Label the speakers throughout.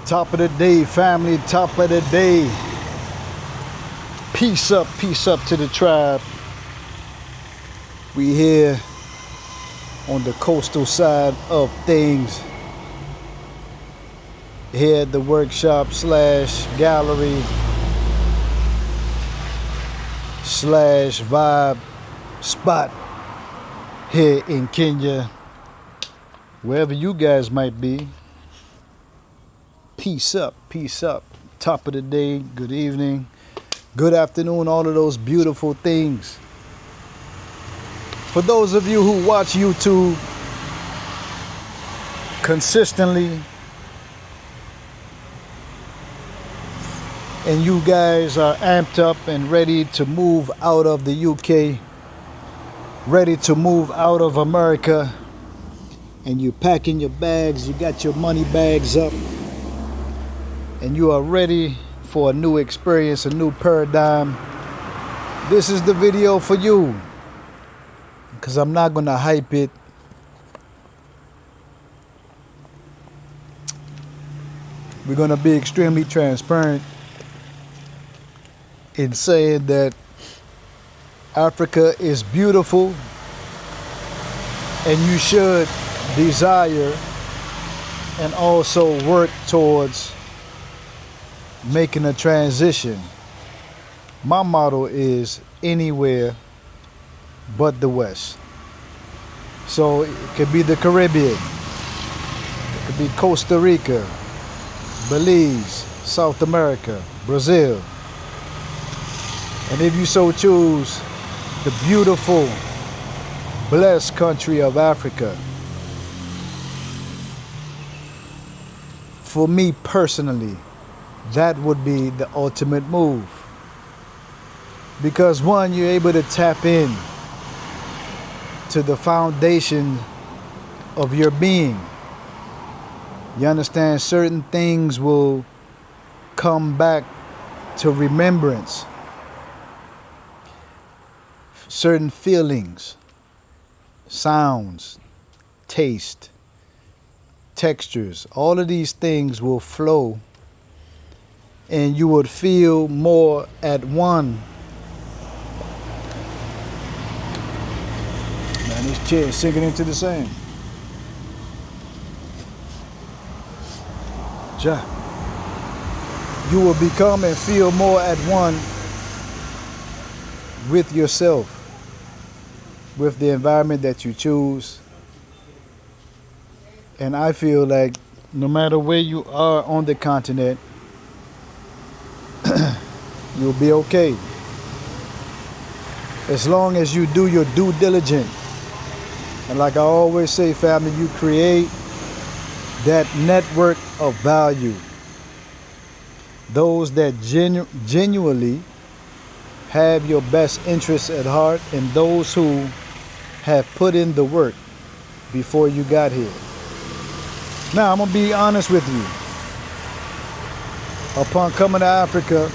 Speaker 1: Top of the day, family, top of the day. Peace up to the tribe. We here on the coastal side of things. Here at the workshop / gallery / vibe spot here in Kenya. Wherever you guys might be. Peace up. Top of the day, good evening, good afternoon, all of those beautiful things. For those of you who watch YouTube consistently, and you guys are amped up and ready to move out of the UK, ready to move out of America, and you're packing your bags, you got your money bags up, and you are ready for a new experience, a new paradigm, this is the video for you. Because I'm not going to hype it. We're going to be extremely transparent in saying that Africa is beautiful, and you should desire and also work towards making a transition. My motto is anywhere but the West. So it could be the Caribbean, it could be Costa Rica, Belize, South America, Brazil, and if you so choose, the beautiful, blessed country of Africa. For me personally, that would be the ultimate move. Because one, you're able to tap in to the foundation of your being. You understand, certain things will come back to remembrance. Certain feelings, sounds, taste, textures, all of these things will flow, and you would feel more at one. Man, this chair is sinking into the sand. You will become and feel more at one with yourself, with the environment that you choose. And I feel like no matter where you are on the continent, you'll be okay. As long as you do your due diligence. And like I always say, family, you create that network of value. Those that genuinely have your best interests at heart, and those who have put in the work before you got here. Now, I'm going to be honest with you. Upon coming to Africa,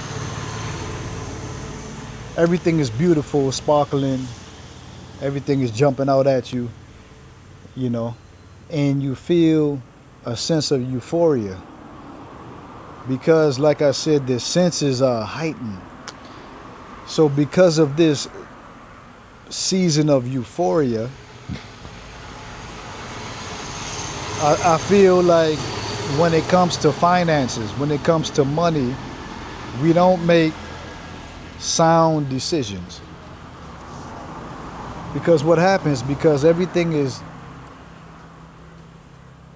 Speaker 1: everything is beautiful, sparkling. Everything is jumping out at you, you know, and you feel a sense of euphoria. Because, like I said, the senses are heightened. So because of this season of euphoria, I feel like when it comes to finances, when it comes to money, we don't make sound decisions. Because what happens, because everything is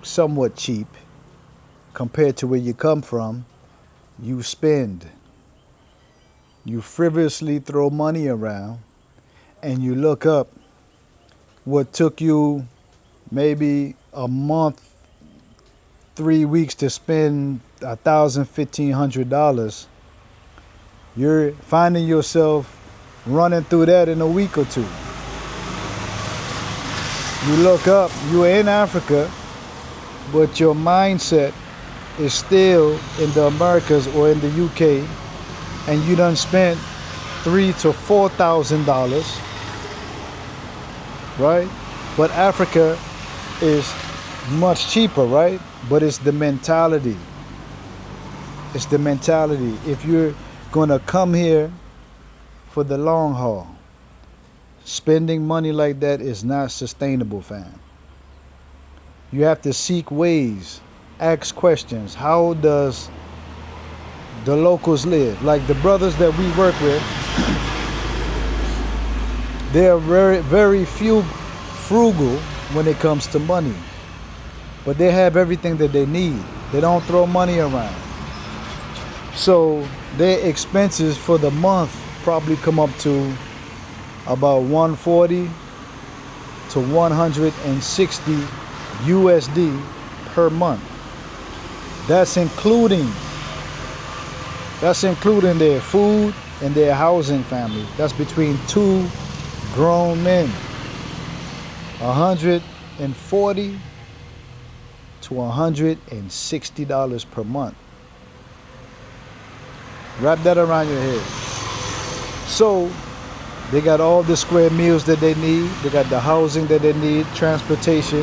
Speaker 1: somewhat cheap compared to where you come from, you spend. You frivolously throw money around, and you look up what took you maybe a month, 3 weeks to spend $1,000, $1,500. You're finding yourself running through that in a week or two. You look up, you're in Africa, but your mindset is still in the Americas or in the UK, and you done spent $3,000 to $4,000, right? But Africa is much cheaper, right? But it's the mentality. It's the mentality. If you're gonna come here for the long haul, spending money like that is not sustainable, fam. You have to seek ways, ask questions. How does the locals live? Like the brothers that we work with, they're very few frugal when it comes to money. But they have everything that they need. They don't throw money around. So their expenses for the month probably come up to about 140 to 160 USD per month. That's including their food and their housing, family. That's between two grown men. 140 to $160 per month. Wrap that around your head. So they got all the square meals that they need. They got the housing that they need, transportation,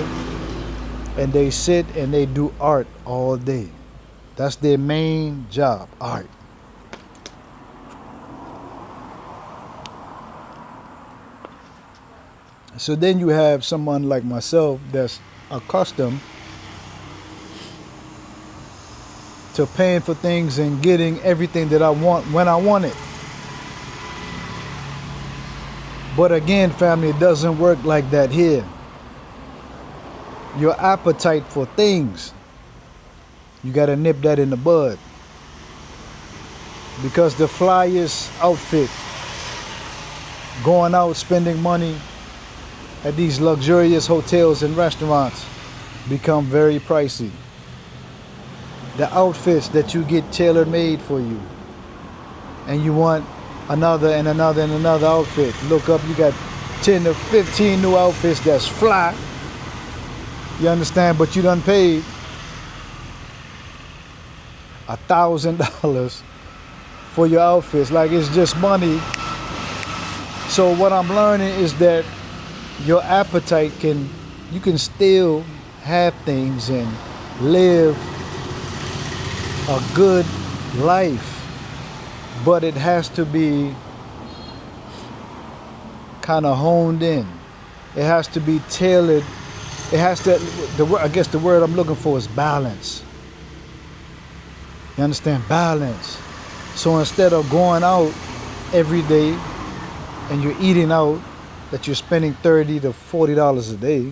Speaker 1: and they sit and they do art all day. That's their main job, art. So then you have someone like myself that's accustomed to paying for things and getting everything that I want when I want it. But again, family, it doesn't work like that here. Your appetite for things, you gotta nip that in the bud. Because the flyest outfit, going out spending money at these luxurious hotels and restaurants, become very pricey. The outfits that you get tailor-made for you, and you want another and another and another outfit. Look up, you got 10 to 15 new outfits that's fly. You understand? But you done paid $1,000 for your outfits. Like, it's just money. So what I'm learning is that your appetite you can still have things and live a good life, but it has to be kind of honed in. It has to be tailored. It has to, I guess the word I'm looking for is balance. You understand? Balance. So instead of going out every day and you're eating out, that you're spending $30 to $40 a day,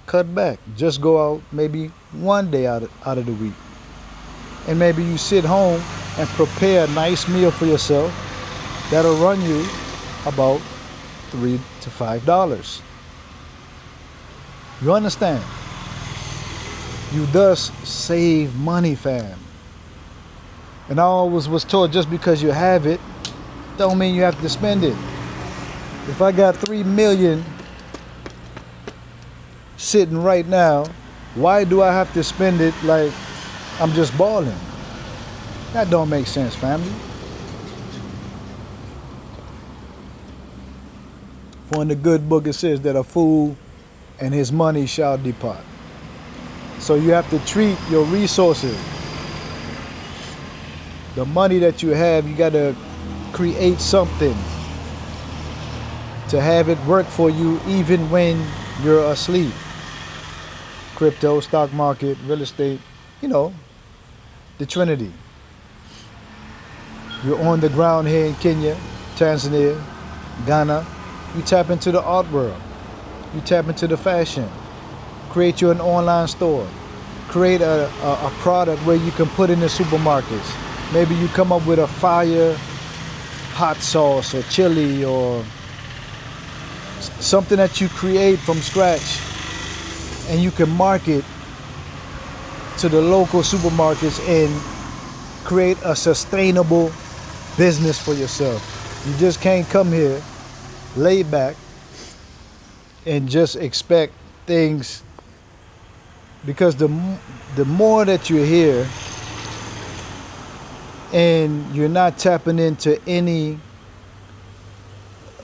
Speaker 1: cut back. Just go out maybe one day out of the week. And maybe you sit home and prepare a nice meal for yourself that'll run you about $3 to $5. You understand? You thus save money, fam. And I always was told, just because you have it, don't mean you have to spend it. If I got 3 million sitting right now, why do I have to spend it like I'm just balling? That don't make sense, family. For in the good book it says that a fool and his money shall depart. So you have to treat your resources, the money that you have, you got to create something to have it work for you even when you're asleep. Crypto, stock market, real estate, the Trinity. You're on the ground here in Kenya, Tanzania, Ghana. You tap into the art world. You tap into the fashion. Create you an online store. Create a product where you can put in the supermarkets. Maybe you come up with a fire hot sauce or chili or something that you create from scratch, and you can market to the local supermarkets and create a sustainable business for yourself. You just can't come here, lay back, and just expect things, because the more that you're here and you're not tapping into any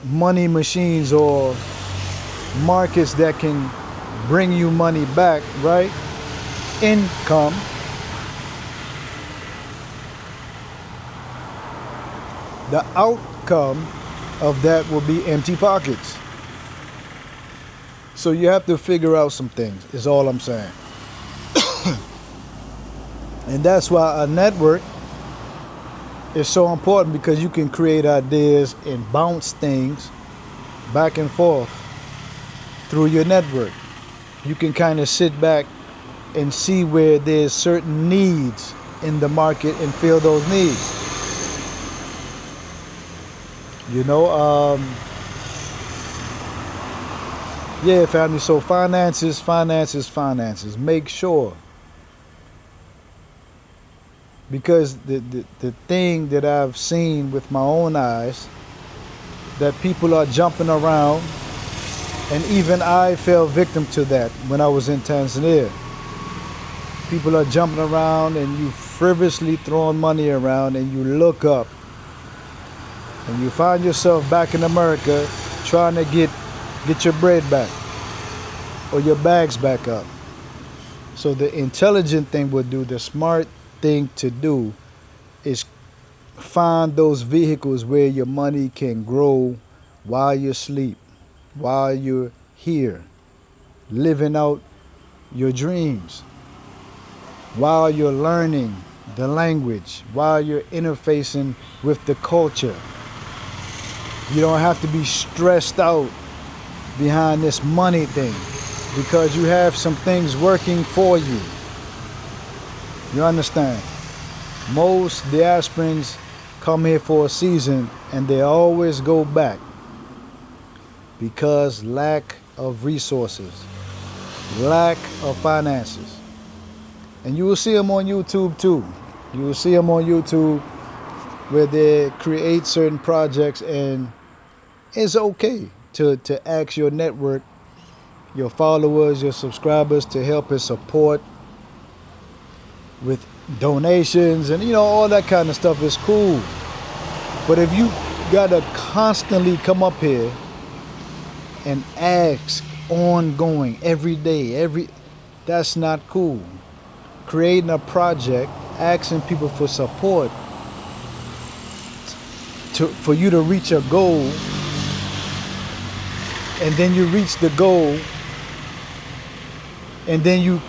Speaker 1: money machines or markets that can bring you money back, right? Income. the outcome of that will be empty pockets. So you have to figure out some things, is all I'm saying. And that's why a network is so important, because you can create ideas and bounce things back and forth through your network. You can kind of sit back and see where there's certain needs in the market and fill those needs. You know, yeah, family. So finances. Make sure, because the thing that I've seen with my own eyes, that people are jumping around, and even I fell victim to that when I was in Tanzania. People are jumping around and you frivolously throwing money around, and you look up and you find yourself back in America trying to get your bread back or your bags back up. So the intelligent thing would do, the smart thing to do, is find those vehicles where your money can grow while you sleep, while you're here, living out your dreams, while you're learning the language, while you're interfacing with the culture. You don't have to be stressed out behind this money thing, because you have some things working for you. You understand? Most diasporans come here for a season and they always go back because lack of resources, lack of finances. And you will see them on YouTube too. You will see them on YouTube where they create certain projects, and it's okay to ask your network, your followers, your subscribers to help and support with donations, and all that kind of stuff is cool. But if you gotta constantly come up here and ask ongoing every day, that's not cool. Creating a project, asking people for support for you to reach a goal, and then you reach the goal, and then you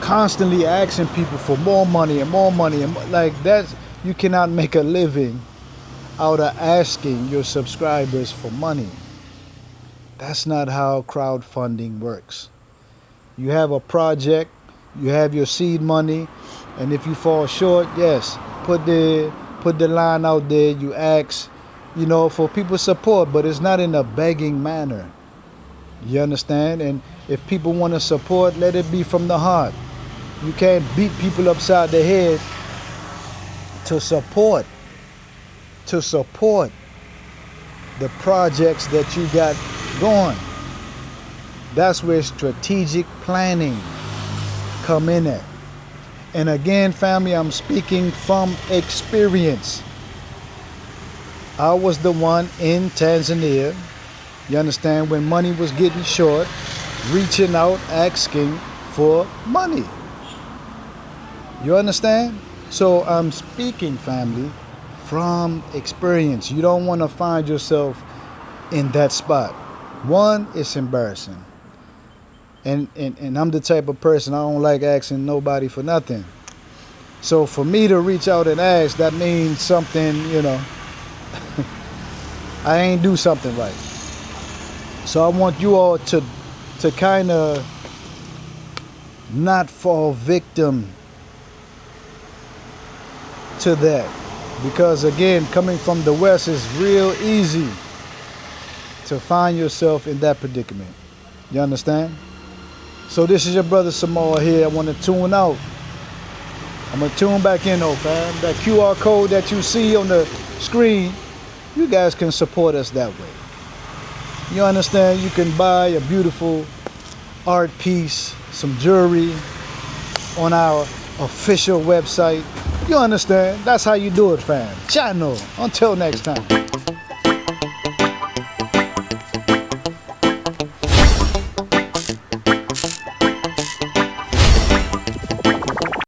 Speaker 1: constantly asking people for more money and more money, and like that, you cannot make a living out of asking your subscribers for money. That's not how crowdfunding works. You have a project, you have your seed money, and if you fall short, yes, put the line out there. You ask, for people's support, but it's not in a begging manner. You understand? And if people want to support, let it be from the heart. You can't beat people upside the head to support the projects that you got going. That's where strategic planning come in at. And again, family, I'm speaking from experience. I was the one in Tanzania, you understand, when money was getting short, reaching out, asking for money. You understand? So I'm speaking, family, from experience. You don't want to find yourself in that spot. One, it's embarrassing. And I'm the type of person, I don't like asking nobody for nothing. So for me to reach out and ask, that means something, I ain't do something right. So I want you all to kind of not fall victim to that. Because again, coming from the West, is real easy to find yourself in that predicament. You understand? So this is your brother Samal here. I want to tune out. I'm going to tune back in though, fam. That QR code that you see on the screen, you guys can support us that way. You understand? You can buy a beautiful art piece, some jewelry on our official website. You understand? That's how you do it, fam. Channel. Until next time.